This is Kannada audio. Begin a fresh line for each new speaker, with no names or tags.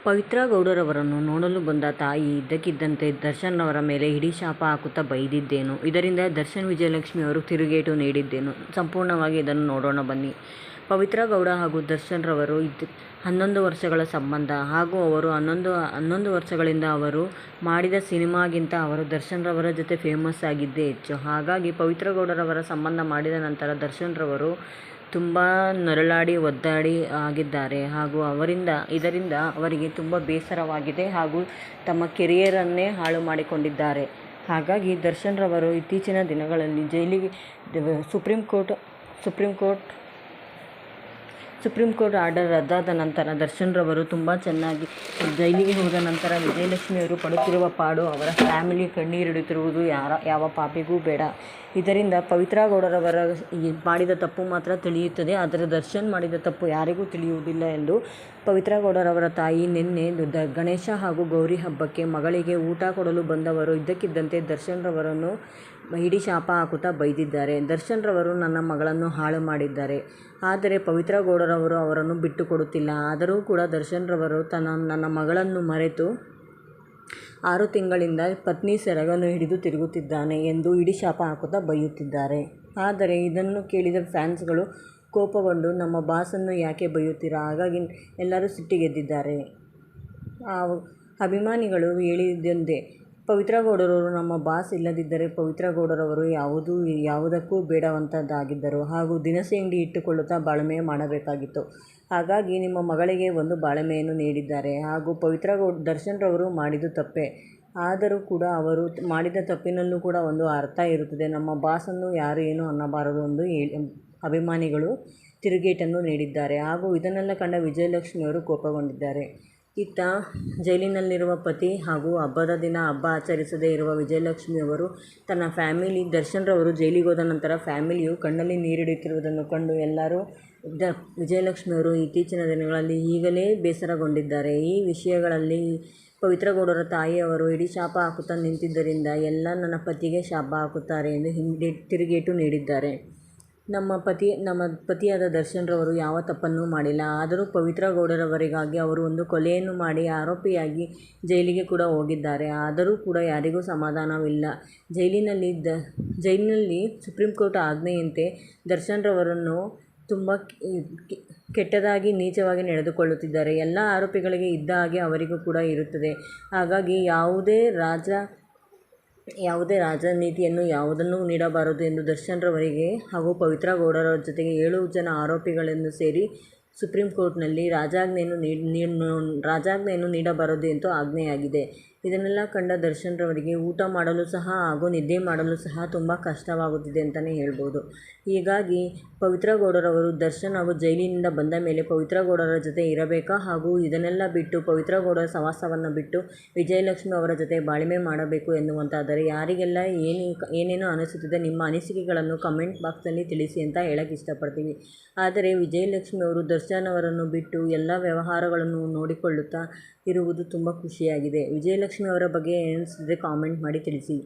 ಪವಿತ್ರ ಗೌಡರವರನ್ನು ನೋಡಲು ಬಂದ ತಾಯಿ ಇದ್ದಕ್ಕಿದ್ದಂತೆ ದರ್ಶನ್ ಅವರ ಮೇಲೆ ಹಿಡಿ ಶಾಪ ಹಾಕುತ್ತಾ ಬೈದಿದ್ದೇನು? ಇದರಿಂದ ದರ್ಶನ್ ವಿಜಯಲಕ್ಷ್ಮಿ ಅವರು ತಿರುಗೇಟು ನೀಡಿದ್ದೇನು? ಸಂಪೂರ್ಣವಾಗಿ ಇದನ್ನು ನೋಡೋಣ ಬನ್ನಿ. ಪವಿತ್ರ ಗೌಡ ಹಾಗೂ ದರ್ಶನ್ ರವರು 11 ವರ್ಷಗಳ ಸಂಬಂಧ ಹಾಗೂ ಅವರು 11 ವರ್ಷಗಳಿಂದ ಅವರು ಮಾಡಿದ ಸಿನಿಮಾಗಿಂತ ಅವರು ದರ್ಶನ್ ರವರ ಜೊತೆ ಫೇಮಸ್ ಆಗಿದ್ದೇ ಹೆಚ್ಚು. ಹಾಗಾಗಿ ಪವಿತ್ರ ಗೌಡರವರ ಸಂಬಂಧ ಮಾಡಿದ ನಂತರ ದರ್ಶನ್ ರವರು ತುಂಬ ನರಳಾಡಿ ಒದ್ದಾಡಿ ಆಗಿದ್ದಾರೆ ಹಾಗೂ ಇದರಿಂದ ಅವರಿಗೆ ತುಂಬ ಬೇಸರವಾಗಿದೆ ಹಾಗೂ ತಮ್ಮ ಕೆರಿಯರನ್ನೇ ಹಾಳು ಮಾಡಿಕೊಂಡಿದ್ದಾರೆ. ಹಾಗಾಗಿ ದರ್ಶನ್ ರವರು ಇತ್ತೀಚಿನ ದಿನಗಳಲ್ಲಿ ಜೈಲಿಗೆ ಸುಪ್ರೀಂ ಕೋರ್ಟ್ ಆರ್ಡರ್ ರದ್ದಾದ ನಂತರ ದರ್ಶನ್ ರವರು ತುಂಬ ಚೆನ್ನಾಗಿ ಜೈಲಿಗೆ ಹೋದ ನಂತರ ವಿಜಯಲಕ್ಷ್ಮಿಯವರು ಪಡುತ್ತಿರುವ ಪಾಡು ಅವರ ಫ್ಯಾಮಿಲಿ ಕಣ್ಣೀರಿಡುತ್ತಿರುವುದು ಯಾವ ಪಾಪಿಗೂ ಬೇಡ. ಇದರಿಂದ ಪವಿತ್ರ ಗೌಡರವರ ಮಾಡಿದ ತಪ್ಪು ಮಾತ್ರ ತಿಳಿಯುತ್ತದೆ, ಆದರೆ ದರ್ಶನ್ ಮಾಡಿದ ತಪ್ಪು ಯಾರಿಗೂ ತಿಳಿಯುವುದಿಲ್ಲ ಎಂದು ಪವಿತ್ರ ಗೌಡರವರ ತಾಯಿ ನಿನ್ನೆ ಗಣೇಶ ಹಾಗೂ ಗೌರಿ ಹಬ್ಬಕ್ಕೆ ಮಗಳಿಗೆ ಊಟ ಕೊಡಲು ಬಂದವರು ಇದ್ದಕ್ಕಿದ್ದಂತೆ ದರ್ಶನ್ ರವರನ್ನು ಹಿಡಿ ಶಾಪ ಹಾಕುತ್ತಾ ಬೈದಿದ್ದಾರೆ. ದರ್ಶನ್ ರವರು ನನ್ನ ಮಗಳನ್ನು ಹಾಳು ಮಾಡಿದ್ದಾರೆ, ಆದರೆ ಪವಿತ್ರ ಗೌಡರವರು ಅವರನ್ನು ಬಿಟ್ಟು ಕೊಡುತ್ತಿಲ್ಲ. ಆದರೂ ಕೂಡ ದರ್ಶನ್ ರವರು ನನ್ನ ಮಗಳನ್ನು ಮರೆತು 6 ತಿಂಗಳಿಂದ ಪತ್ನಿ ಸೆರಗನ್ನು ಹಿಡಿದು ತಿರುಗುತ್ತಿದ್ದಾನೆ ಎಂದು ಹಿಡಿ ಶಾಪ ಹಾಕುತ್ತಾ ಬೈಯುತ್ತಿದ್ದಾರೆ. ಆದರೆ ಇದನ್ನು ಕೇಳಿದ ಫ್ಯಾನ್ಸ್ಗಳು ಕೋಪಗೊಂಡು ನಮ್ಮ ಬಾಸನ್ನು ಯಾಕೆ ಬೈಯುತ್ತೀರಾ? ಹಾಗಾಗಿ ಎಲ್ಲರೂ ಸಿಟ್ಟಿಗೆದ್ದಿದ್ದಾರೆ. ಅಭಿಮಾನಿಗಳು ಹೇಳಿದ್ದೊಂದೇ, ಪವಿತ್ರ ಗೌಡರವರು ನಮ್ಮ ಬಾಸ್ ಇಲ್ಲದಿದ್ದರೆ ಪವಿತ್ರ ಗೌಡರವರು ಯಾವುದಕ್ಕೂ ಬೇಡವಂತದ್ದಾಗಿದ್ದರು ಹಾಗೂ ದಿನಸಿ ಅಂಗಡಿ ಇಟ್ಟುಕೊಳ್ಳುತ್ತಾ ಬಾಳ್ಮೆ ಮಾಡಬೇಕಾಗಿತ್ತು. ಹಾಗಾಗಿ ನಿಮ್ಮ ಮಗಳಿಗೆ ಒಂದು ಬಾಳ್ಮೆಯನ್ನು ನೀಡಿದ್ದಾರೆ ಹಾಗೂ ದರ್ಶನ್ ರವರು ಮಾಡಿದ್ದು ತಪ್ಪೇ. ಆದರೂ ಕೂಡ ಅವರು ಮಾಡಿದ ತಪ್ಪಿನಲ್ಲೂ ಕೂಡ ಒಂದು ಅರ್ಥ ಇರುತ್ತದೆ. ನಮ್ಮ ಬಾಸನ್ನು ಯಾರು ಏನು ಅನ್ನಬಾರದು ಎಂದು ಅಭಿಮಾನಿಗಳು ತಿರುಗೇಟನ್ನು ನೀಡಿದ್ದಾರೆ ಹಾಗೂ ಇದನ್ನೆಲ್ಲ ಕಂಡ ವಿಜಯಲಕ್ಷ್ಮಿಯವರು ಕೋಪಗೊಂಡಿದ್ದಾರೆ. ಇತ್ತ ಜೈಲಿನಲ್ಲಿರುವ ಪತಿ ಹಾಗೂ ಹಬ್ಬದ ದಿನ ಹಬ್ಬ ಆಚರಿಸದೇ ಇರುವ ವಿಜಯಲಕ್ಷ್ಮಿಯವರು ತನ್ನ ಫ್ಯಾಮಿಲಿ ದರ್ಶನ್ ರವರು ಜೈಲಿಗೆ ಹೋದ ನಂತರ ಫ್ಯಾಮಿಲಿಯು ಕಣ್ಣಲ್ಲಿ ನೀರಿಡುತ್ತಿರುವುದನ್ನು ಕಂಡು ಎಲ್ಲರೂ ವಿಜಯಲಕ್ಷ್ಮಿಯವರು ಇತ್ತೀಚಿನ ದಿನಗಳಲ್ಲಿ ಈಗಲೇ ಬೇಸರಗೊಂಡಿದ್ದಾರೆ. ಈ ವಿಷಯಗಳಲ್ಲಿ ಪವಿತ್ರ ಗೌಡರ ತಾಯಿಯವರು ಹಿಡಿ ಶಾಪ ಹಾಕುತ್ತಾ ನಿಂತಿದ್ದರಿಂದ ಎಲ್ಲ ನನ್ನ ಪತಿಗೆ ಶಾಪ ಹಾಕುತ್ತಾರೆ ಎಂದು ತಿರುಗೇಟು ನೀಡಿದ್ದಾರೆ. ನಮ್ಮ ಪತಿಯಾದ ದರ್ಶನ್ ರವರು ಯಾವ ತಪ್ಪನ್ನೂ ಮಾಡಿಲ್ಲ, ಆದರೂ ಪವಿತ್ರ ಗೌಡರವರಿಗಾಗಿ ಅವರು ಒಂದು ಕೊಲೆಯನ್ನು ಮಾಡಿ ಆರೋಪಿಯಾಗಿ ಜೈಲಿಗೆ ಕೂಡ ಹೋಗಿದ್ದಾರೆ. ಆದರೂ ಕೂಡ ಯಾರಿಗೂ ಸಮಾಧಾನವಿಲ್ಲ. ಜೈಲಿನಲ್ಲಿ ಸುಪ್ರೀಂ ಕೋರ್ಟ್ ಆಜ್ಞೆಯಂತೆ ದರ್ಶನ್ ರವರನ್ನು ತುಂಬ ಕೆಟ್ಟದಾಗಿ ನೀಚವಾಗಿ ನಡೆದುಕೊಳ್ಳುತ್ತಿದ್ದಾರೆ. ಎಲ್ಲ ಆರೋಪಿಗಳಿಗೆ ಇದ್ದ ಹಾಗೆ ಅವರಿಗೂ ಕೂಡ ಇರುತ್ತದೆ. ಹಾಗಾಗಿ ಯಾವುದೇ ರಾಜನೀತಿಯನ್ನು ಯಾವುದನ್ನೂ ನೀಡಬಾರದು ಎಂದು ದರ್ಶನ್ ರವರಿಗೆ ಹಾಗೂ ಪವಿತ್ರ ಗೌಡರ ಜೊತೆಗೆ 7 ಜನ ಆರೋಪಿಗಳನ್ನು ಸೇರಿ ಸುಪ್ರೀಂ ಕೋರ್ಟ್ನಲ್ಲಿ ರಾಜಾಜ್ಞೆಯನ್ನು ನೀಡಬಾರದು ಎಂದು ಆಜ್ಞೆಯಾಗಿದೆ. ಇದನ್ನೆಲ್ಲ ಕಂಡ ದರ್ಶನ್ ರವರಿಗೆ ಊಟ ಮಾಡಲು ಸಹ ಹಾಗೂ ನಿದ್ದೆ ಮಾಡಲು ಸಹ ತುಂಬ ಕಷ್ಟವಾಗುತ್ತಿದೆ ಅಂತಲೇ ಹೇಳ್ಬೋದು. ಹೀಗಾಗಿ ಪವಿತ್ರ ಗೌಡರವರು ದರ್ಶನ್ ಹಾಗೂ ಜೈಲಿನಿಂದ ಬಂದ ಮೇಲೆ ಪವಿತ್ರ ಗೌಡರ ಜೊತೆ ಇರಬೇಕಾ ಹಾಗೂ ಇದನ್ನೆಲ್ಲ ಬಿಟ್ಟು ಪವಿತ್ರ ಗೌಡರ ಸವಾಸವನ್ನು ಬಿಟ್ಟು ವಿಜಯಲಕ್ಷ್ಮಿ ಅವರ ಜೊತೆ ಬಾಳ್ಮೆ ಮಾಡಬೇಕು ಎನ್ನುವಂತಾದರೆ ಯಾರಿಗೆಲ್ಲ ಏನೇನು ಅನಿಸುತ್ತದೆ ನಿಮ್ಮ ಅನಿಸಿಕೆಗಳನ್ನು ಕಮೆಂಟ್ ಬಾಕ್ಸಲ್ಲಿ ತಿಳಿಸಿ ಅಂತ ಹೇಳಕ್ಕೆ ಇಷ್ಟಪಡ್ತೀವಿ. ಆದರೆ ವಿಜಯಲಕ್ಷ್ಮಿ ಅವರು ದರ್ಶನ್ ಅವರನ್ನು ಬಿಟ್ಟು ಎಲ್ಲ ವ್ಯವಹಾರಗಳನ್ನು ನೋಡಿಕೊಳ್ಳುತ್ತಾ ಇರುವುದು ತುಂಬ ಖುಷಿಯಾಗಿದೆ. ವಿಜಯಲಕ್ಷ್ಮಿ ಅವರ ಬಗ್ಗೆ ಏನಿಸಿದೆ ಕಾಮೆಂಟ್ ಮಾಡಿ ತಿಳಿಸಿ.